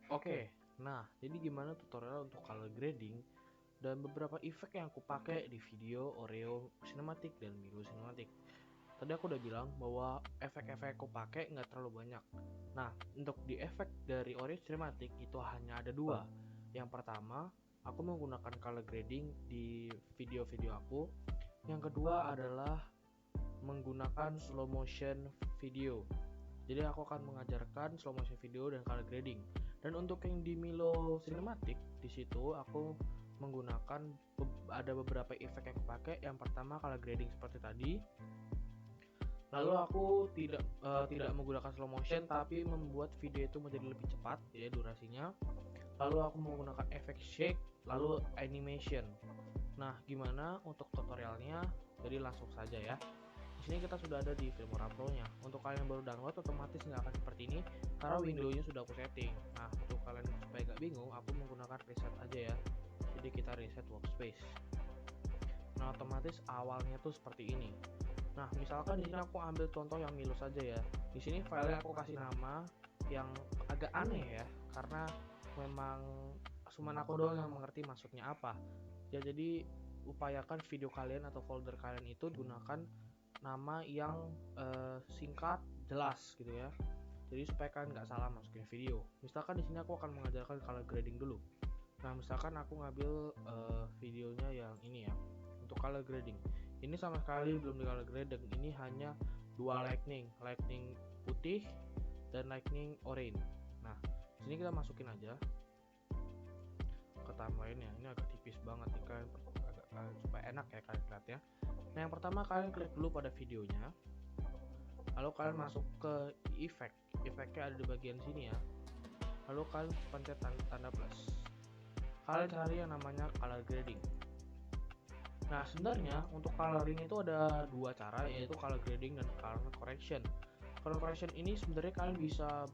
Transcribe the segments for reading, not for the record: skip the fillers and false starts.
Oke, nah jadi gimana tutorial untuk color grading dan beberapa efek yang aku pakai di video Oreo Cinematic dan Milo Cinematic. Tadi aku udah bilang bahwa efek-efek aku pakai nggak terlalu banyak. Nah, untuk di efek dari Oreo Cinematic itu hanya ada dua. Yang pertama, aku menggunakan color grading di video-video aku. Yang kedua adalah menggunakan slow motion video. Jadi aku akan mengajarkan slow motion video dan color grading. Dan untuk yang di Milo Cinematic, di situ aku menggunakan ada beberapa efek yang aku pakai. Yang pertama color grading seperti tadi. Lalu aku tidak menggunakan slow motion tapi membuat video itu menjadi lebih cepat ya durasinya. Lalu aku menggunakan efek shake, lalu animation. Nah, gimana untuk tutorialnya? Jadi langsung saja ya. Di sini kita sudah ada di Filmora Pro-nya. Untuk kalian yang baru download otomatis nggak akan seperti ini karena window-nya sudah aku setting. Nah, untuk kalian supaya nggak bingung, aku menggunakan reset aja ya. Jadi kita reset workspace. Nah, otomatis awalnya tuh seperti ini. Nah, misalkan di sini aku ambil contoh yang Milo saja ya. Di sini filenya aku kasih nama yang agak aneh ya, karena memang cuma aku doang yang mengerti maksudnya apa. Ya, jadi upayakan video kalian atau folder kalian itu gunakan nama yang singkat, jelas gitu ya. Jadi supaya kalian nggak salah masukin video. Misalkan di sini aku akan mengajarkan color grading dulu. Nah, misalkan aku ngambil videonya yang ini ya, untuk color grading. Ini sama sekali belum di color grading. Ini hanya dua lightning putih dan lightning orange. Nah, sini kita masukin aja ke timeline-nya. Ini agak tipis banget nih kalian, supaya enak ya kalian lihat ya. Nah, yang pertama kalian klik dulu pada videonya. Lalu kalian masuk ke efek. Efeknya ada di bagian sini ya. Lalu kalian pencet tanda plus. Kalian cari yang namanya color grading. Nah, sebenarnya untuk coloring itu ada dua cara, yaitu color grading dan color correction. Color correction ini sebenarnya kalian bisa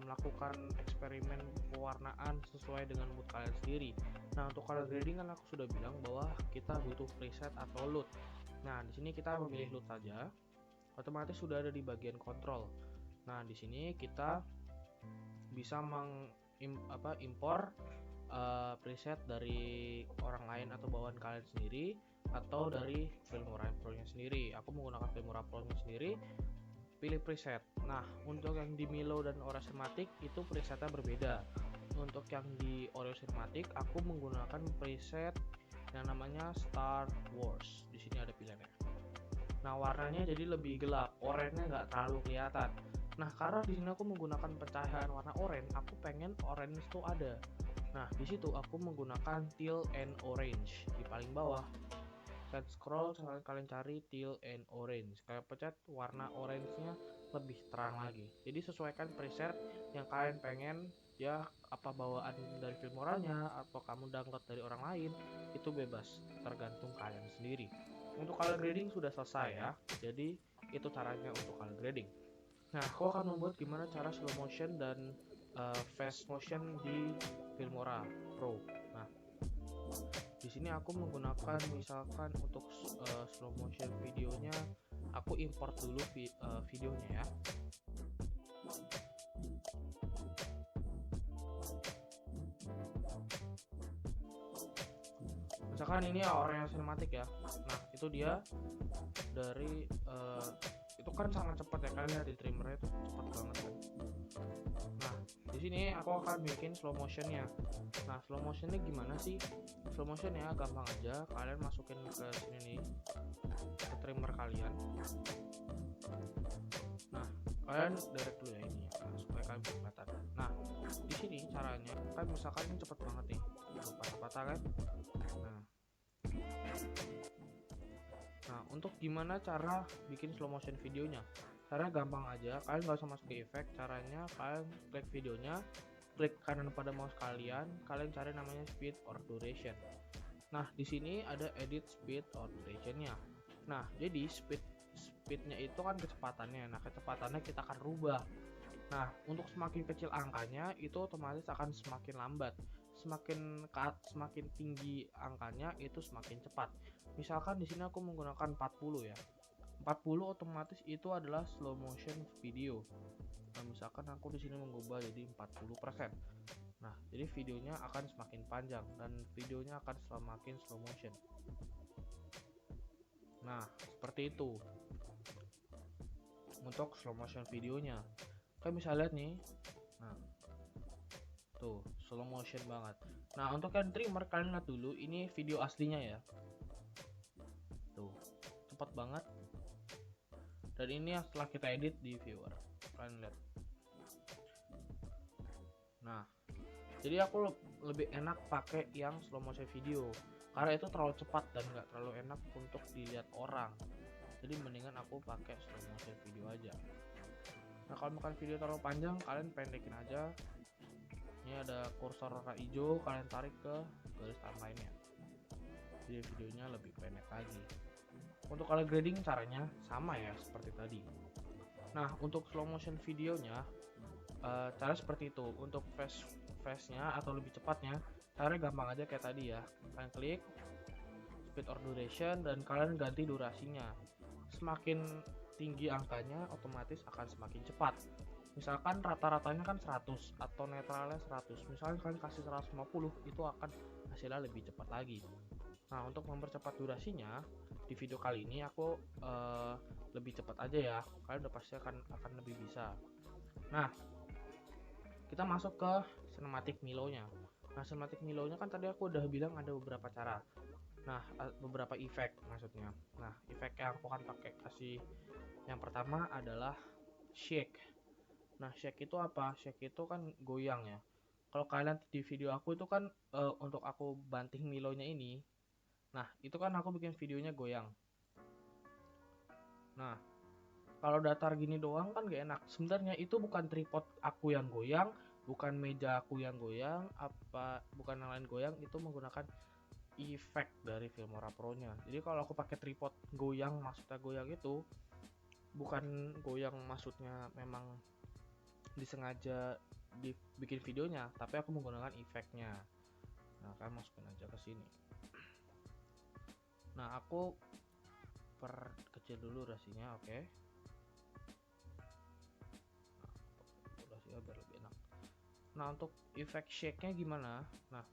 melakukan eksperimen pewarnaan sesuai dengan mood kalian sendiri. Nah, untuk color grading kan aku sudah bilang bahwa kita butuh preset atau load. Nah, di sini kita memilih load saja. Otomatis sudah ada di bagian kontrol. Nah, di sini kita bisa impor preset dari orang lain atau bawaan kalian sendiri atau dari Filmora Pro-nya sendiri. Aku menggunakan Filmora Pro-nya sendiri, pilih preset. Nah, untuk yang di Milo dan Oreo Cinematic itu presetnya berbeda. Untuk yang di Oreo Cinematic aku menggunakan preset yang namanya Star Wars. Di sini ada pilihannya. Nah, warnanya jadi lebih gelap, oranye nggak terlalu kelihatan. Nah, karena di sini aku menggunakan pencahayaan warna oranye, aku pengen orange itu ada. Nah, di situ aku menggunakan teal and orange di paling bawah. Kalian scroll sampai kalian cari teal and orange. Kalian pencet warna orange-nya lebih terang lagi. Jadi sesuaikan preset yang kalian pengen ya, apa bawaan dari Filmoranya atau kamu download dari orang lain, itu bebas, tergantung kalian sendiri. Untuk color grading sudah selesai ya. Jadi itu caranya untuk color grading. Nah, aku akan membuat gimana cara slow motion dan fast motion di Filmora Pro. Nah, di sini aku menggunakan misalkan untuk slow motion videonya, aku import dulu videonya ya. Misalkan ini Oreo Cinematic ya. Nah, itu dia dari itu kan sangat cepat ya, kalian lihat di trimmernya itu cepat banget kan. Nah, di sini aku akan bikin slow motionnya. Nah, slow motionnya gimana sih? Slow motionnya gampang aja, kalian masukin ke sini nih, ke trimmer kalian. Nah, kalian direct dulu ya ini ya, supaya kalian bisa kelihatan. Nah, di sini caranya, kan misalkan ini cepet banget nih, patah-patah kan. Nah, untuk gimana cara bikin slow motion videonya? Caranya gampang aja, kalian nggak usah masuk ke efek. Caranya kalian klik videonya, klik kanan pada mouse kalian cari namanya speed or duration. Nah, di sini ada edit speed or durationnya. Nah, jadi speednya itu kan kecepatannya. Nah, kecepatannya kita akan rubah. Nah, untuk semakin kecil angkanya itu otomatis akan semakin lambat. Semakin tinggi angkanya itu semakin cepat. Misalkan di sini aku menggunakan 40 ya. 40 otomatis itu adalah slow motion video. Nah, misalkan aku di sini mengubah jadi 40%. Nah, jadi videonya akan semakin panjang dan videonya akan semakin slow motion. Nah, seperti itu untuk slow motion videonya. Kalian bisa lihat nih. Nah, tuh slow motion banget. Nah, untuk yang trimmer kalian lihat dulu, ini video aslinya ya. Tuh, cepat banget. Dan ini yang setelah kita edit di viewer. Kalian lihat. Nah, jadi aku lebih enak pakai yang slow motion video karena itu terlalu cepat dan nggak terlalu enak untuk dilihat orang. Jadi mendingan aku pakai slow motion video aja. Nah, kalau makan video terlalu panjang, kalian pendekin aja. Ini ada kursor warna hijau, kalian tarik ke garis timeline-nya. Jadi videonya lebih pendek lagi. Untuk color grading caranya sama ya seperti tadi. Nah, untuk slow motion videonya cara seperti itu. Untuk fast-nya atau lebih cepatnya, caranya gampang aja kayak tadi ya. Kalian klik speed or duration dan kalian ganti durasinya. Semakin tinggi angkanya otomatis akan semakin cepat. Misalkan rata-ratanya kan 100 atau netralnya 100. Misalkan kalian kasih 150, itu akan hasilnya lebih cepat lagi. Nah, untuk mempercepat durasinya di video kali ini aku lebih cepat aja ya. Kalian udah pasti akan lebih bisa. Nah, kita masuk ke cinematic Milo-nya. Nah, cinematic Milo-nya kan tadi aku udah bilang ada beberapa cara. Nah, beberapa efek maksudnya. Nah, efek yang aku akan pakai kasih yang pertama adalah shake. Nah, shake itu apa? Shake itu kan goyang ya. Kalau kalian di video aku itu kan untuk aku banting Milonya ini. Nah, itu kan aku bikin videonya goyang. Nah, kalau datar gini doang kan gak enak. Sebenarnya itu bukan tripod aku yang goyang, bukan meja aku yang goyang, bukan yang lain goyang, itu menggunakan efek dari Filmora Pro-nya. Jadi kalau aku pakai tripod goyang, maksudnya goyang itu bukan goyang maksudnya memang disengaja dibikin videonya, tapi aku menggunakan efeknya. Nah, kalian masukin aja ke sini. Nah, aku perkecil dulu durasinya, oke. Nah, durasinya biar lebih enak. Nah, untuk efek shake-nya gimana? Nah,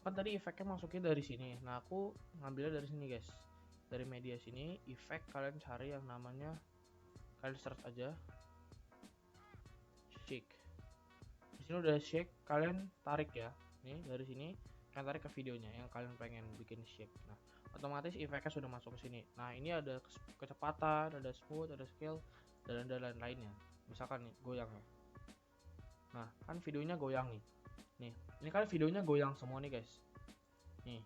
kan tadi efeknya masuknya dari sini. Nah, aku ngambilnya dari sini, guys. Dari media sini, efek kalian cari yang namanya, kalian search aja shake. Di sini udah shake, kalian tarik ya. Nih, dari sini kalian tarik ke videonya yang kalian pengen bikin shake. Nah, otomatis efeknya sudah masuk ke sini. Nah, ini ada kecepatan, ada smooth, ada scale, dan lain-lainnya. Misalkan nih, goyang ya. Nah, kan videonya goyang nih. Nih, ini kan videonya goyang semua nih, guys. Nih,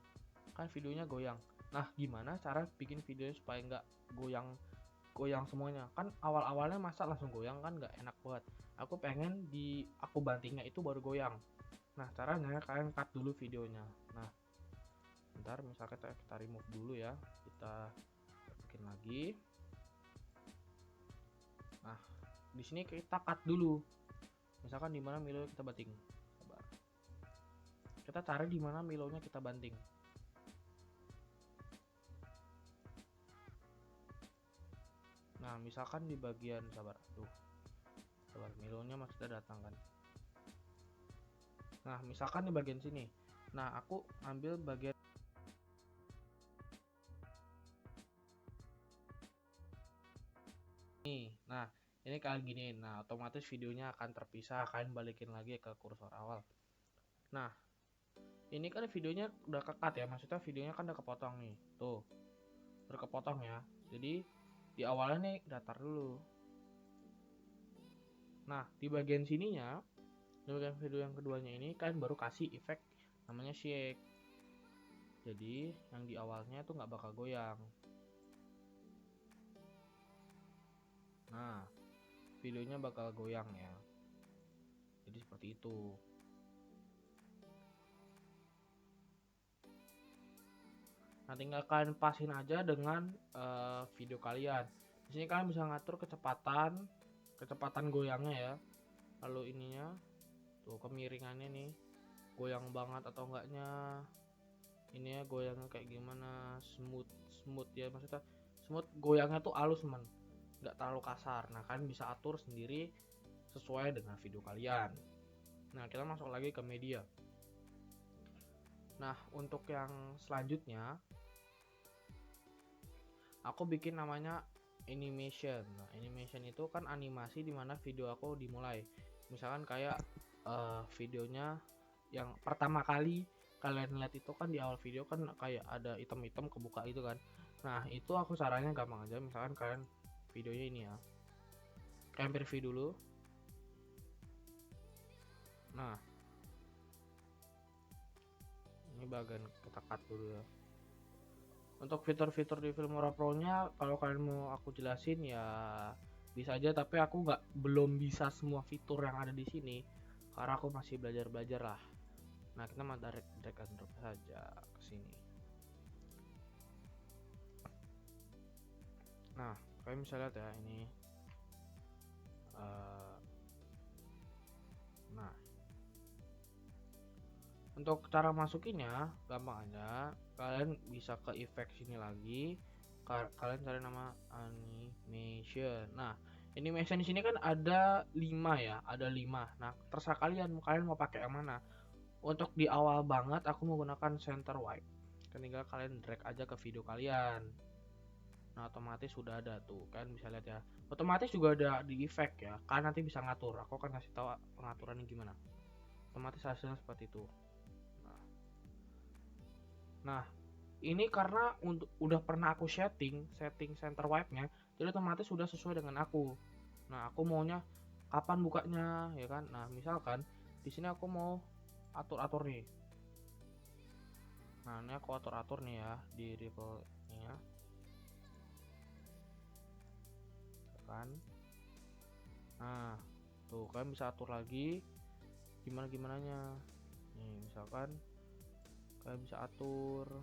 kan videonya goyang. Nah, gimana cara bikin video supaya nggak goyang semuanya? Kan awal-awalnya masa langsung goyang kan nggak enak banget. Aku pengen aku bantingnya itu baru goyang. Nah, caranya kalian cut dulu videonya. Nah, bentar, misalnya kita remove dulu ya. Kita bikin lagi. Nah, di sini kita cut dulu. Misalkan di mana Milo kita banting. Sabar. Kita cari di mana Milonya kita banting. Nah, misalkan di bagian sabar Milonya maksudnya datang kan. Nah, misalkan di bagian sini. Nah, aku ambil bagian ini. Nah, ini kalian gini. Nah, otomatis videonya akan terpisah. Kalian balikin lagi ke kursor awal. Nah, ini kan videonya udah kekat ya. Maksudnya videonya kan udah kepotong nih. Tuh, udah kepotong ya. Jadi di awalnya nih datar dulu. Nah, di bagian sininya, di bagian video yang keduanya ini kalian baru kasih efek namanya shake. Jadi yang di awalnya tuh nggak bakal goyang. Nah, videonya bakal goyang ya. Jadi seperti itu. Nah, tinggal kalian pasin aja dengan video kalian. Di sini kalian bisa ngatur kecepatan goyangnya ya. Lalu ininya, tuh kemiringannya nih, goyang banget atau enggaknya. Ini ya goyangnya kayak gimana, smooth ya, maksudnya smooth, goyangnya tuh halus men, nggak terlalu kasar. Nah, kalian bisa atur sendiri sesuai dengan video kalian. Nah, kita masuk lagi ke media. Nah, untuk yang selanjutnya aku bikin namanya animation. Nah, animation itu kan animasi dimana video aku dimulai. Misalkan kayak videonya yang pertama kali kalian lihat itu kan, di awal video kan kayak ada item-item kebuka itu kan. Nah, itu aku caranya gampang aja. Misalkan kalian videonya ini ya, kalian preview dulu. Nah, ini bagian kita cut dulu ya. Untuk fitur-fitur di Filmora Pro nya kalau kalian mau aku jelasin ya bisa aja, tapi aku belum bisa semua fitur yang ada di sini karena aku masih belajar lah. Nah, kita mau drag and drop saja ke sini. Nah, kalian bisa lihat ya ini. Nah, untuk cara masukinnya gampang aja. Kalian bisa ke effect sini lagi. Kalian cari nama animation. Nah, animation di sini kan ada 5 ya, ada 5. Nah, terserah kalian mau pakai yang mana. Untuk di awal banget aku menggunakan center wipe. Tinggal kalian drag aja ke video kalian. Nah, otomatis sudah ada tuh, kan bisa lihat ya. Otomatis juga ada di effect ya. Kalian nanti bisa ngatur. Aku akan kasih tahu pengaturannya gimana. Otomatis hasilnya seperti itu. Nah, ini karena udah pernah aku setting center wipe-nya, jadi otomatis sudah sesuai dengan aku. Nah, aku maunya kapan bukanya ya kan. Nah, misalkan di sini aku mau atur-atur nih. Nah, ini aku atur-atur nih ya di ripple-nya. Kan. Nah, tuh kalian bisa atur lagi gimana-gimananya. Nih, misalkan kalian bisa atur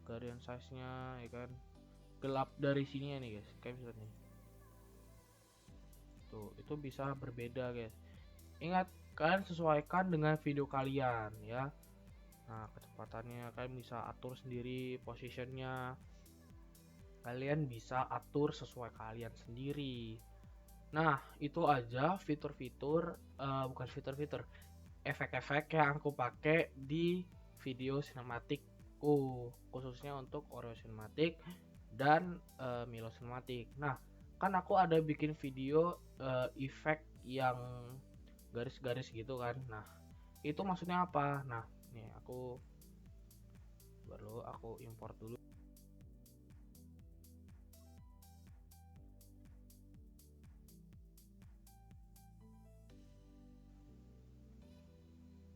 gradient size-nya ya kan. Gelap dari sini ya nih guys. Kayak bisa nih. Tuh, itu bisa berbeda guys. Ingat, kalian sesuaikan dengan video kalian ya. Nah, kecepatannya kalian bisa atur sendiri, positionnya kalian bisa atur sesuai kalian sendiri. Nah, itu aja fitur-fitur, bukan fitur-fitur, efek-efek yang aku pakai di video sinematikku, khususnya untuk Oreo Cinematic dan Milo Cinematic. Nah, kan aku ada bikin video efek yang garis-garis gitu kan. Nah, itu maksudnya apa? Nah, nih aku import dulu.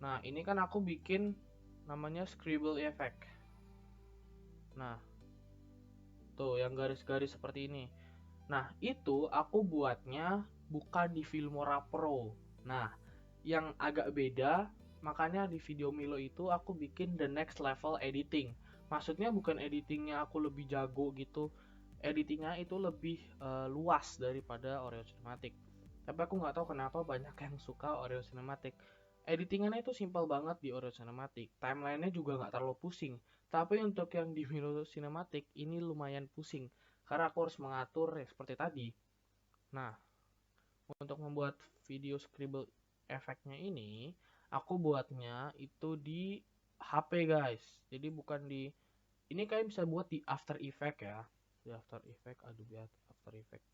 Nah, ini kan aku bikin namanya scribble effect. Nah, tuh yang garis-garis seperti ini. Nah, itu aku buatnya bukan di Filmora Pro. Nah, yang agak beda, makanya di video Milo itu aku bikin the next level editing. Maksudnya bukan editingnya aku lebih jago gitu, editingnya itu lebih luas daripada Oreo Cinematic. Tapi aku nggak tahu kenapa banyak yang suka Oreo Cinematic. Editingannya itu simple banget di Oreo Cinematic, timelinenya juga nggak terlalu pusing. Tapi untuk yang di Milo Cinematic ini lumayan pusing karena aku harus mengatur ya seperti tadi. Nah, untuk membuat video scribble efeknya ini, aku buatnya itu di HP guys. Jadi bukan di ini, kalian bisa buat di After Effect ya. Di After Effect, Adobe After Effect.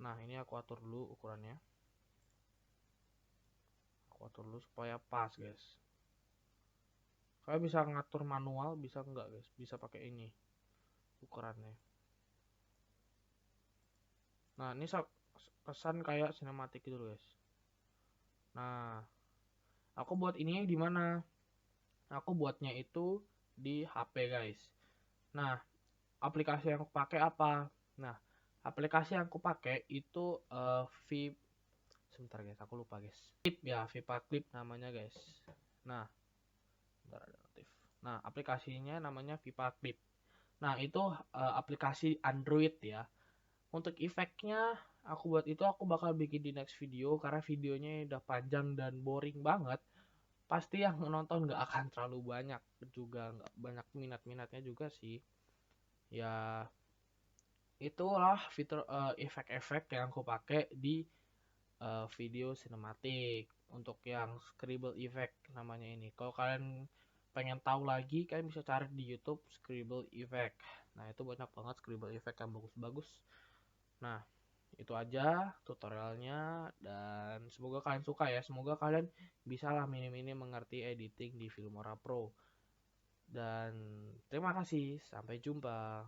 Nah, ini aku atur dulu ukurannya. Aku atur dulu supaya pas guys. Kalian bisa ngatur manual, bisa enggak guys? Bisa pakai ini ukurannya. Nah, ini kesan kayak sinematik gitu guys. Nah, aku buat ini di mana? Aku buatnya itu di HP guys. Nah, aplikasi yang aku pakai apa? Nah, Aplikasi yang aku pakai itu sebentar guys, aku lupa guys. Clip ya, Vipa Clip namanya guys. Nah, bentar ada notif. Nah, aplikasinya namanya Vipa Clip. Nah, itu aplikasi Android ya. Untuk efeknya aku buat itu aku bakal bikin di next video karena videonya udah panjang dan boring banget. Pasti yang menonton nggak akan terlalu banyak, juga nggak banyak minat-minatnya juga sih. Ya, itulah fitur efek-efek yang aku pakai di video sinematik untuk yang scribble effect namanya ini. Kalau kalian pengen tahu lagi, kalian bisa cari di YouTube scribble effect. Nah, itu banyak banget scribble effect yang bagus-bagus. Nah, itu aja tutorialnya dan semoga kalian suka ya. Semoga kalian bisa lah minim-minim mengerti editing di Filmora Pro. Dan terima kasih, sampai jumpa.